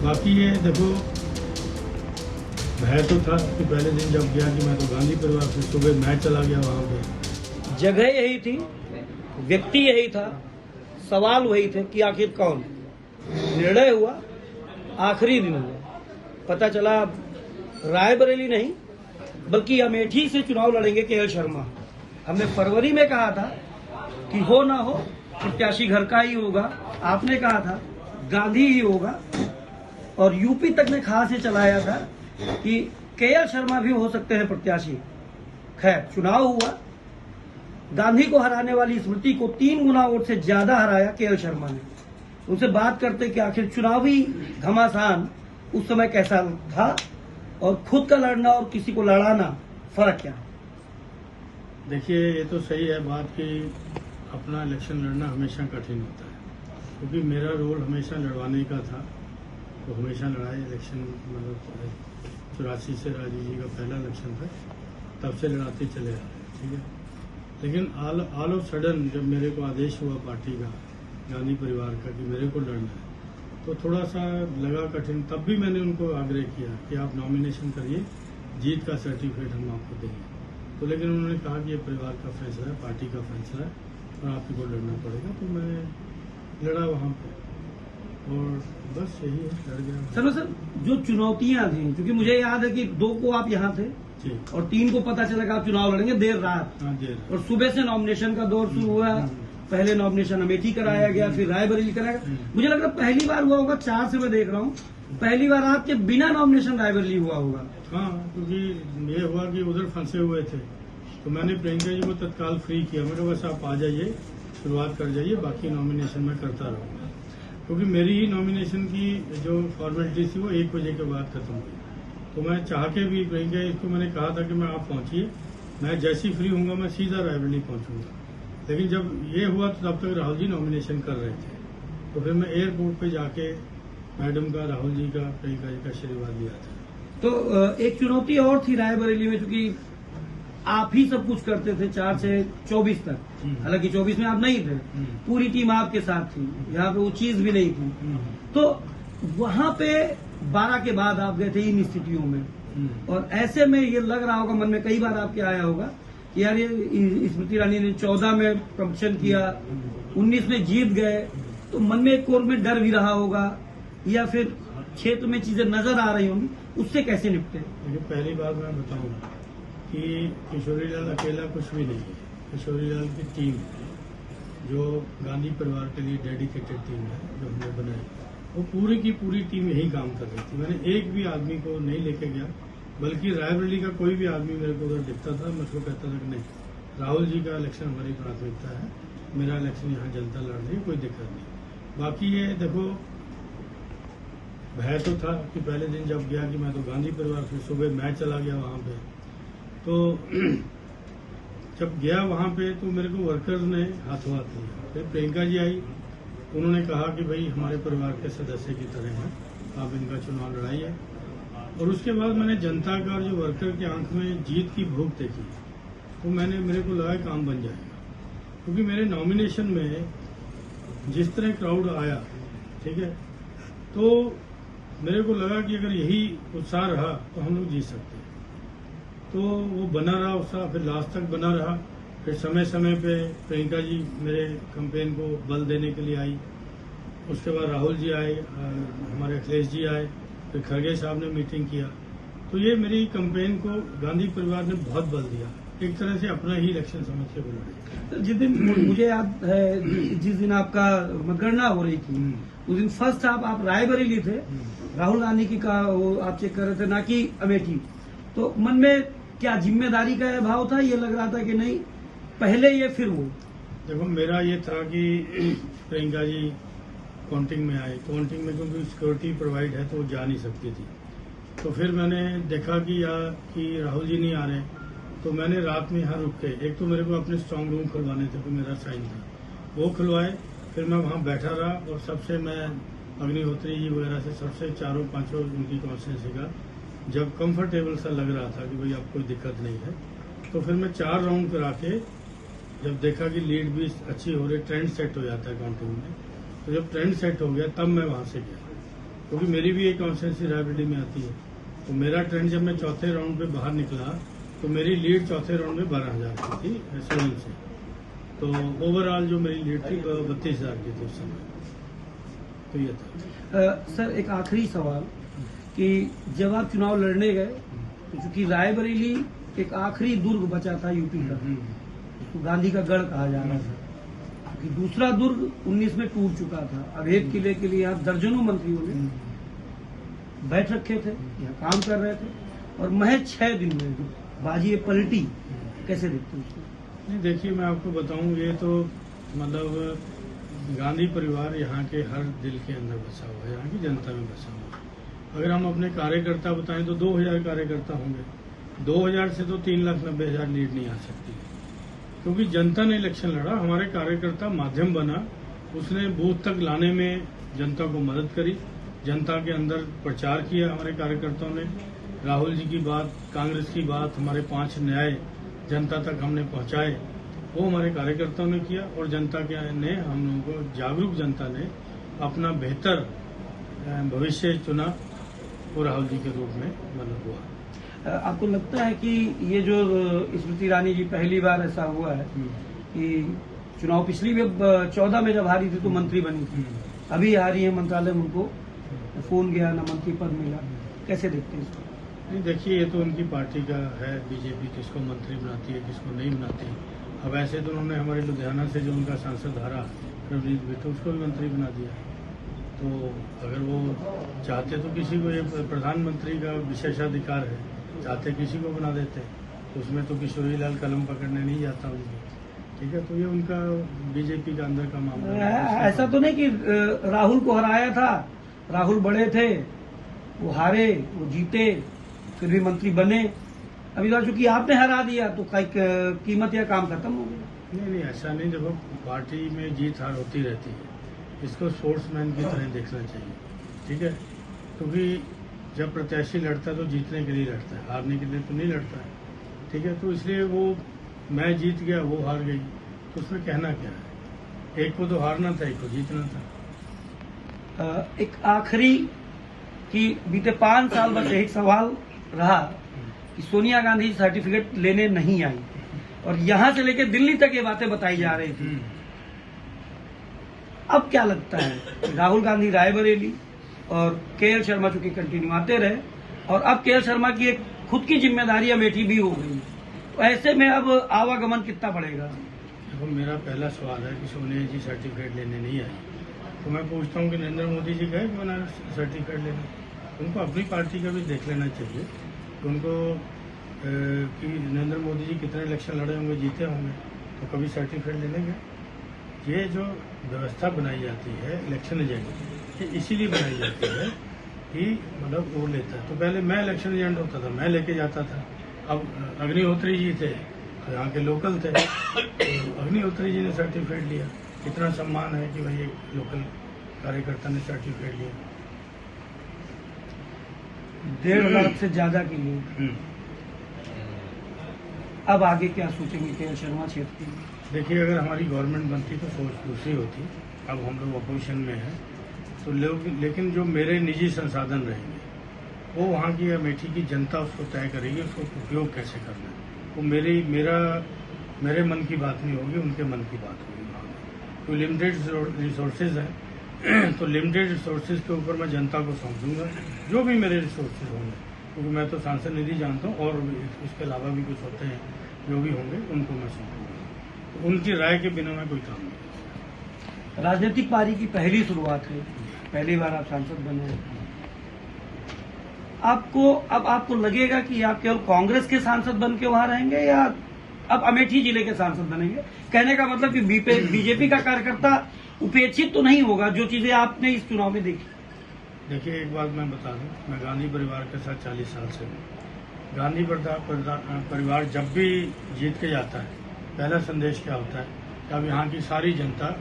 बाकी ये देखो, भय तो था कि पहले दिन जब गया कि मैं तो गांधी परिवार से, सुबह मैं चला गया वहाँ पे। जगह यही थी, व्यक्ति यही था, सवाल वही थे कि आखिर कौन। निर्णय हुआ, आखिरी दिन हुआ, पता चला रायबरेली नहीं बल्कि अमेठी से चुनाव लड़ेंगे केएल शर्मा। हमने फरवरी में कहा था कि हो ना हो प्रत्याशी घर का ही होगा, आपने कहा था गांधी ही होगा, और यूपी तक ने खास ये चलाया था कि केएल शर्मा भी हो सकते हैं प्रत्याशी। खैर चुनाव हुआ, गांधी को हराने वाली स्मृति को 3 गुना वोट से ज्यादा हराया केएल शर्मा ने। उनसे बात करते कि आखिर चुनावी घमासान उस समय कैसा था और खुद का लड़ना और किसी को लड़ाना फर्क क्या है। देखिए, ये तो सही है बात कि अपना इलेक्शन लड़ना हमेशा कठिन होता है, क्योंकि मेरा रोल हमेशा लड़वाने का था, तो हमेशा लड़ाई इलेक्शन, मतलब 84 से राजीव जी का पहला इलेक्शन था, तब से लड़ाते चले आ रहे हैं, ठीक है। लेकिन ऑल ऑफ सडन जब मेरे को आदेश हुआ पार्टी का, गांधी परिवार का, कि मेरे को लड़ना है, तो थोड़ा सा लगा कठिन। तब भी मैंने उनको आग्रह किया कि आप नॉमिनेशन करिए, जीत का सर्टिफिकेट हम आपको देंगे। तो लेकिन उन्होंने कहा कि ये परिवार का फैसला है, पार्टी का फैसला है और आपको लड़ना पड़ेगा। तो मैं लड़ा वहाँ पे, और बस यही है, लड़ गया। सर जो चुनौतियां थी, क्योंकि मुझे याद है कि 2 को आप यहाँ थे और 3 को पता चला कि आप चुनाव लड़ेंगे देर रात। हाँ, देर। और सुबह से नॉमिनेशन का दौर शुरू हुआ। पहले नॉमिनेशन अमेठी कराया गया, फिर रायबरेली कराया गया। मुझे लग रहा है पहली बार हुआ होगा, 4 से मैं देख रहा हूँ, पहली बार आपके बिना नॉमिनेशन रायबरेली हुआ होगा। हाँ, क्योंकि ये हुआ कि उधर फंसे हुए थे, तो मैंने प्रियंका जी को तत्काल फ्री किया। मैंने बस आप आ जाइए, शुरुआत कर जाइए, बाकी नॉमिनेशन मैं करता रहूंगा। क्योंकि मेरी ही नॉमिनेशन की जो फॉर्मेलिटी थी वो 1 बजे के बाद खत्म हुई। तो मैं चाह के भी प्रियंका जी को मैंने कहा था कि मैं आप पहुंचिए, मैं जैसी फ्री हूंगा मैं सीधा रायबरेली पहुंचूंगा। लेकिन जब ये हुआ तो तब तक राहुल जी नॉमिनेशन कर रहे थे, तो फिर मैं एयरपोर्ट पे जाके मैडम का, राहुल जी का, प्रियंका जी का आशीर्वाद लिया था। तो एक चुनौती और थी रायबरेली में, क्योंकि आप ही सब कुछ करते थे 4 से 24 तक। हालांकि 24 में आप नहीं थे, पूरी टीम आपके साथ थी, यहाँ पे वो चीज भी नहीं थी। तो वहाँ पे 12 के बाद आप गए थे इन स्थितियों में, और ऐसे में ये लग रहा होगा मन में, कई बार आपके आया होगा कि यार ये स्मृति ईरानी ने 14 में प्रमोशन किया, 19 में जीत गए, तो मन में एक ओर में डर भी रहा होगा, या फिर क्षेत्र में चीजें नजर आ रही होंगी, उससे कैसे निपटे। पहली बात मैं बताऊँ कि किशोरीलाल अकेला कुछ भी नहीं है। किशोरीलाल की टीम जो गांधी परिवार के लिए डेडिकेटेड टीम है, जो हमने बनाई, वो पूरी की पूरी टीम यही काम कर रही थी। मैंने एक भी आदमी को नहीं लेके गया, बल्कि रायबरेली का कोई भी आदमी मेरे को उधर दिखता था, मुझको कहता था कि नहीं, राहुल जी का इलेक्शन हमारी प्राथमिकता है, मेरा इलेक्शन यहाँ जनता लड़ रही है, कोई दिक्कत नहीं। बाकी ये देखो, भय तो था कि पहले दिन जब गया कि मैं तो गांधी परिवार से, सुबह मैं चला गया वहाँ पे, तो जब गया वहाँ पे तो मेरे को वर्कर्स ने हाथों हाथ लिया। फिर प्रियंका जी आई, उन्होंने कहा कि भाई हमारे परिवार के सदस्य की तरह हैं, आप इनका चुनाव लड़ाइए। और उसके बाद मैंने जनता का और जो वर्कर की आंख में जीत की भूख देखी, तो मेरे को लगा काम बन जाएगा। क्योंकि मेरे नॉमिनेशन में जिस तरह क्राउड आया, ठीक है, तो मेरे को लगा कि अगर यही उत्साह रहा तो हम लोग जीत सकते हैं। तो वो बना रहा उत्साह, फिर लास्ट तक बना रहा। फिर समय समय पे प्रियंका जी मेरे कैंपेन को बल देने के लिए आई, उसके बाद राहुल जी आए, हमारे अखिलेश जी आए, फिर खड़गे साहब ने मीटिंग किया। तो ये मेरी कैंपेन को गांधी परिवार ने बहुत बल दिया, एक तरह से अपना ही इलेक्शन समझ के बुलाया। जिस दिन मुझे याद है, जिस दिन आपका मतगणना हो रही थी, उस दिन फर्स्ट आप रायबरेली थे, राहुल गांधी की का वो आप चेक कर रहे थे, ना कि अमेठी। तो मन में क्या जिम्मेदारी का भाव था, ये लग रहा था कि नहीं पहले ये फिर वो। देखो, मेरा ये था कि प्रियंका जी काउंटिंग में आए, काउंटिंग में क्योंकि सिक्योरिटी प्रोवाइड है तो वो जा नहीं सकती थी। तो फिर मैंने देखा कि राहुल जी नहीं आ रहे, तो मैंने रात में यहाँ रुक के, एक तो मेरे को अपने स्ट्रांग रूम खुलवाने थे, तो मेरा साइन था, वो खुलवाए। फिर मैं वहाँ बैठा रहा और सबसे मैं अग्निहोत्री जी वगैरह से सबसे 4-5 उनकी कॉन्स्टिट्यूंसी का जब कंफर्टेबल सा लग रहा था कि भाई अब कोई दिक्कत नहीं है, तो फिर मैं 4 राउंड करा के जब देखा कि लीड भी अच्छी हो रही, ट्रेंड सेट हो जाता है काउंटिंग में, तो जब ट्रेंड सेट हो गया तब मैं वहां से गया। क्योंकि मेरी भी एक कॉन्स्टिट्यूंसी रायबरेली में आती है। तो मेरा ट्रेंड जब मैं चौथे राउंड पे बाहर निकला तो मेरी लीड चौथे राउंड में 12,000 की थी सोलन से। तो ओवरऑल जो मेरी लीड थी 32,000 की थी उस समय। तो ये था। सर एक आखिरी सवाल कि जब आप चुनाव लड़ने गए तो चूंकि रायबरेली एक आखिरी दुर्ग बचा था यूपी का, तो गांधी का गढ़ कहा जा रहा था कि दूसरा दुर्ग 19 में टूट चुका था। अब एक किले के लिए यहाँ दर्जनों मंत्रियों ने बैठ रखे थे, यहाँ काम कर रहे थे, और महज 6 दिन में बाजी पलटी। कैसे देखते हैं उसको? नहीं, देखिए मैं आपको बताऊं, ये तो मतलब गांधी परिवार यहाँ के हर दिल के अंदर बसा हुआ है, यहाँ की जनता में बसा हुआ है। अगर हम अपने कार्यकर्ता बताएं तो 2,000 कार्यकर्ता होंगे। 2,000 से तो 3,90,000 लीड नहीं आ सकती, क्योंकि जनता ने इलेक्शन लड़ा, हमारे कार्यकर्ता माध्यम बना, उसने बूथ तक लाने में जनता को मदद करी, जनता के अंदर प्रचार किया हमारे कार्यकर्ताओं ने। राहुल जी की बात, कांग्रेस की बात, हमारे 5 न्याय जनता तक हमने पहुंचाए, वो हमारे कार्यकर्ताओं ने किया। और जनता के ने हम लोगों को, जागरूक जनता ने अपना बेहतर भविष्य चुना, वो राहुल जी के रूप में मतलब हुआ। आपको लगता है कि ये जो स्मृति ईरानी जी पहली बार ऐसा हुआ है कि चुनाव पिछली भी 14 में जब हारी थी तो मंत्री बनी थी, अभी आ रही है मंत्रालय में, उनको फोन गया ना मंत्री पद मिला, कैसे देखते हैं इसको? नहीं, देखिए ये तो उनकी पार्टी का है, बीजेपी किसको मंत्री बनाती है किसको नहीं बनाती। अब ऐसे तो उन्होंने हमारे लुधियाना से जो उनका सांसद हारा रवनीत बिट्टू, उसको भी मंत्री बना दिया। तो अगर वो चाहते तो किसी को, ये प्रधानमंत्री का विशेषाधिकार है, चाहते किसी को बना देते, तो उसमें तो किशोरी लाल कलम पकड़ने नहीं जाता उनको। ठीक है, तो ये उनका बीजेपी का अंदर का मामला है। ऐसा तो नहीं कि राहुल को हराया था, राहुल बड़े थे, वो हारे, वो जीते, फिर भी मंत्री बने। अभी तो चूंकि आपने हरा दिया तो कीमत या काम खत्म हो गया। नहीं, ऐसा नहीं। देखो, पार्टी में जीत हार होती रहती है, इसको स्पोर्ट्समैन की तरह देखना चाहिए। ठीक है, क्योंकि जब प्रत्याशी लड़ता है तो जीतने के लिए लड़ता है, हारने के लिए तो नहीं लड़ता है। ठीक है, तो इसलिए वो, मैं जीत गया वो हार गई, तो उसमें कहना क्या है? एक को तो हारना था, एक को जीतना था। एक आखिरी कि बीते 5 साल बस एक सवाल रहा कि सोनिया गांधी सर्टिफिकेट लेने नहीं आई, और यहां से लेकर दिल्ली तक ये बातें बताई जा रही थी। अब क्या लगता है, राहुल गांधी रायबरेली और केएल शर्मा चूंकि कंटिन्यू आते रहे, और अब केएल शर्मा की एक खुद की जिम्मेदारी अमेठी भी हो गई, तो ऐसे में अब आवागमन कितना बढ़ेगा? देखो, मेरा पहला सवाल है कि सोनिया जी सर्टिफिकेट लेने नहीं आई, तो मैं पूछता हूँ कि नरेंद्र मोदी जी गए क्यों ना सर्टिफिकेट लेने? उनको अपनी पार्टी का भी देख लेना चाहिए कि उनको कि नरेंद्र मोदी जी कितने इलेक्शन लड़े होंगे, जीते होंगे, तो कभी सर्टिफिकेट लेने गए? ये जो व्यवस्था बनाई जाती है इलेक्शन एजेंट, ये इसीलिए बनाई जाती है कि मतलब वो लेता है। तो पहले मैं इलेक्शन एजेंट होता था, मैं लेके जाता था। अब अग्निहोत्री जी थे तो यहाँ के लोकल थे, तो अग्निहोत्री जी ने सर्टिफिकेट लिया। कितना सम्मान है कि भाई एक लोकल कार्यकर्ता ने सर्टिफिकेट लिया। 1.5 लाख से ज्यादा के लिए अब आगे क्या सोचेंगे केएल शर्मा क्षेत्र की? देखिए, अगर हमारी गवर्नमेंट बनती तो सोच दूसरी होती। अब हम लोग अपोजिशन में हैं तो लोग, लेकिन जो मेरे निजी संसाधन रहेंगे वो वहाँ की अमेठी की जनता उसको तय करेगी, उसको उपयोग कैसे करना है। वो मेरे मन की बात नहीं होगी, उनके मन की बात होगी। तो लिमिटेड रिसोर्सेज हैं तो लिमिटेड रिसोर्सेज के ऊपर मैं जनता को सौंप दूंगा जो भी मेरे रिसोर्सेज होंगे, क्योंकि मैं तो सांसद निधि जानता हूँ, और उसके अलावा भी कुछ होते हैं जो भी होंगे उनको मैं सौंपूंगा। तो उनकी राय के बिना मैं कोई काम नहीं करूँगा। राजनीतिक पारी की पहली शुरुआत है, पहली बार आप सांसद बने, आपको लगेगा कि आप केवल कांग्रेस के सांसद बन के वहां रहेंगे या अब अमेठी जिले के सांसद बनेंगे? कहने का मतलब कि बीजेपी का कार्यकर्ता उपेक्षित तो नहीं होगा, जो चीजें आपने इस चुनाव में देखी। देखिए, एक बात मैं बता दूं, मैं गांधी परिवार के साथ 40 साल से हूँ। गांधी परिवार जब भी जीत के जाता है, पहला संदेश क्या होता है कि अब यहाँ की सारी जनता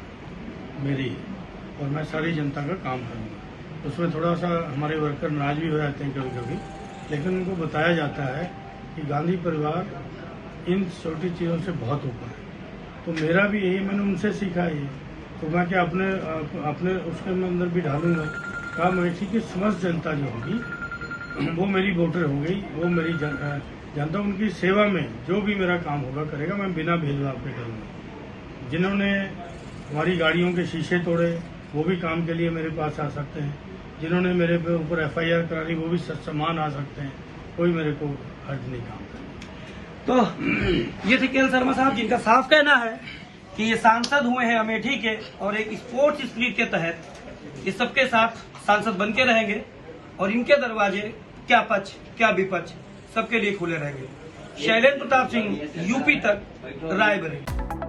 मेरी है और मैं सारी जनता का काम करूँगा। उसमें थोड़ा सा हमारे वर्कर नाराज भी हो जाते हैं कभी कभी, लेकिन उनको बताया जाता है कि गांधी परिवार इन छोटी चीज़ों से बहुत ऊपर है। तो मेरा भी यही, मैंने उनसे सीखा है, तो मैं क्या अपने उसके अंदर भी ढालूंगा। कहा अमेठी की समस्त जनता जो होगी वो मेरी वोटर हो गई, वो मेरी जनता उनकी सेवा में जो भी मेरा काम होगा करेगा, मैं बिना भेदभाव के करूँगा। जिन्होंने हमारी गाड़ियों के शीशे तोड़े वो भी काम के लिए मेरे पास आ सकते हैं, जिन्होंने मेरे ऊपर FIR करा ली वो भी समान आ सकते हैं, कोई मेरे को हर्ज नहीं काम करेगा। तो ये थे KL शर्मा साहब, जिनका साफ कहना है कि ये सांसद हुए हैं अमेठी के और एक स्पोर्ट्स स्पिरिट के तहत ये सबके साथ सांसद बन के रहेंगे और इनके दरवाजे क्या पक्ष क्या विपक्ष सबके लिए खुले रहेंगे। शैलेंद्र प्रताप सिंह, UP तक, रायबरेली।